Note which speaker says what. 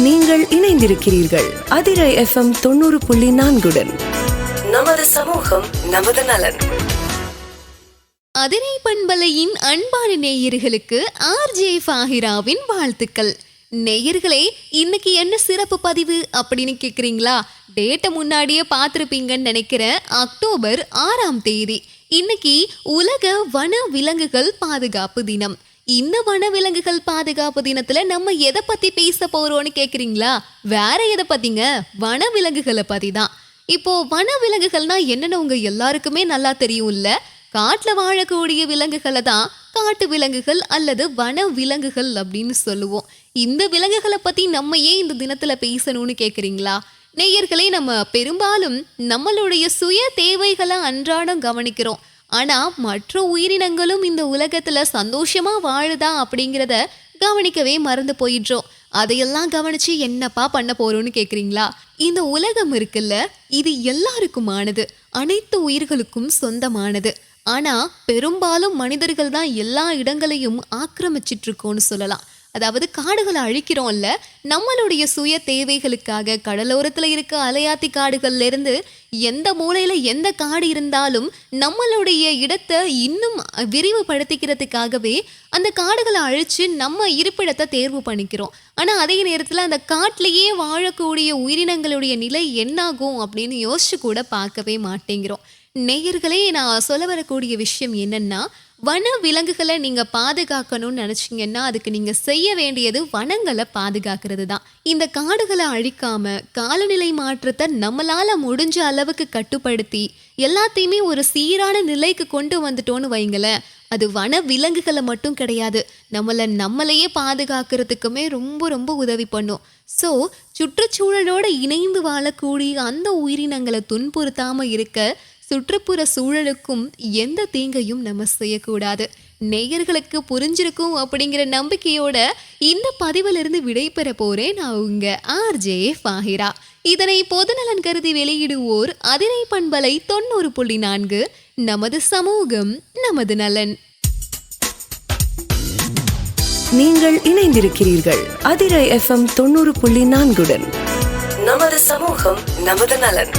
Speaker 1: நீங்கள் இணைந்திருக்கிறீர்கள் அதிரை FM 90.4. நமது சமூகம் நமது நலன்.
Speaker 2: அதிரை பண்பலையின் அன்பான நேயர்களுக்கு ஆர்ஜே ஃபாஹிராவின் வாழ்த்துக்கள். நேயர்களே, இன்னைக்கு என்ன சிறப்பு பதிவு அப்படின்னு கேக்குறீங்களா? டேட்டை முன்னாடியே பார்த்துருப்பீங்கன்னு நினைக்கிறேன். அக்டோபர் 6ஆம் தேதி இன்னைக்கு உலக வன விலங்குகள் பாதுகாப்பு தினம். இந்த வனவிலங்குகள் பாதுகாப்பு தினத்துல நம்ம எதை பத்தி பேச போறோம்னு கேக்குறீங்களா? வேற எதை பத்திங்க? வனவிலங்குகளை பத்தி தான். இப்போ வனவிலங்குகள்னா என்னன்னு உங்க எல்லாருக்குமே நல்லா தெரியும்ல. காட்டுல வாழக்கூடிய விலங்குகளை தான் காட்டு விலங்குகள் அல்லது வன விலங்குகள் அப்படின்னு சொல்லுவோம். இந்த விலங்குகளை பத்தி நம்ம ஏன் இந்த தினத்துல பேசணும்னு கேக்குறீங்களா? நேயர்களே, நம்ம பெரும்பாலும் நம்மளுடைய சுய தேவைகளை அன்றாடம் கவனிக்கிறோம். ஆனா மற்ற உயிரினங்களும் இந்த உலகத்துல சந்தோஷமா வாழுதா அப்படிங்கிறத கவனிக்கவே மறந்து போயிடுறோம். அதையெல்லாம் கவனிச்சு என்னப்பா பண்ண போறோம்னு கேக்குறீங்களா? இந்த உலகம் இருக்குல்ல, இது எல்லாருக்குமானது, அனைத்து உயிர்களுக்கும் சொந்தமானது. ஆனா பெரும்பாலும் மனிதர்கள் தான் எல்லா இடங்களையும் ஆக்கிரமிச்சிட்டு இருக்கோம்னு சொல்லலாம். அதாவது காடுகளை அழிக்கிறோம்ல, நம்மளுடைய சுய தேவைகளுக்காக. கடலோரத்துல இருக்க அலையாத்தி காடுகள்ல இருந்து எந்த மூலையில எந்த காடு இருந்தாலும் நம்மளுடைய இடத்தை இன்னும் விரிவுபடுத்திக்கிறதுக்காகவே அந்த காடுகளை அழிச்சு நம்ம இருப்பிடத்தை தேர்வு பண்ணிக்கிறோம். ஆனா அதே நேரத்துல அந்த காட்டிலேயே வாழக்கூடிய உயிரினங்களுடைய நிலை என்னாகும் அப்படின்னு யோசிச்சு கூட பார்க்கவே மாட்டேங்கிறோம். நேயர்களே, நான் சொல்ல வரக்கூடிய விஷயம் என்னன்னா, வன விலங்குகளை நீங்க பாதுகாக்கணும்னு நினைச்சீங்கன்னா அதுக்கு நீங்க செய்ய வேண்டியது வனங்களை பாதுகாக்கிறது தான். இந்த காடுகளை அழிக்காம காலநிலை மாற்றத்தை நம்மளால முடிஞ்ச அளவுக்கு கட்டுப்படுத்தி எல்லாத்தையுமே ஒரு சீரான நிலைக்கு கொண்டு வந்துட்டோன்னு வைங்களேன், அது வன விலங்குகளை மட்டும் கிடையாது, நம்மளையே பாதுகாக்கிறதுக்குமே ரொம்ப ரொம்ப உதவி பண்ணும். ஸோ சுற்றுச்சூழலோட இணைந்து வாழக்கூடிய அந்த உயிரினங்களை துன்புறுத்தாம இருக்க சுற்றுப்புற சூழலுக்கும் எந்த தீங்கையும் நம்ம செய்யக்கூடாது. நேயர்களுக்கு புரிஞ்சிருக்கும் அப்படிங்கிற நம்பிக்கையோட இந்த பதிவிலிருந்து விடைபெற போறேன். நான் உங்க ஆர்ஜே ஃபாஹிரா. இதனை பொதுநலன் கருதி வெளியிடுவோர் அதிரை பண்பலை 90.4. நமது சமூகம் நமது நலன்.
Speaker 1: நீங்கள் இணைந்திருக்கிறீர்கள் அதிரை FM 90.4. நமது சமூகம் நமது நலன்.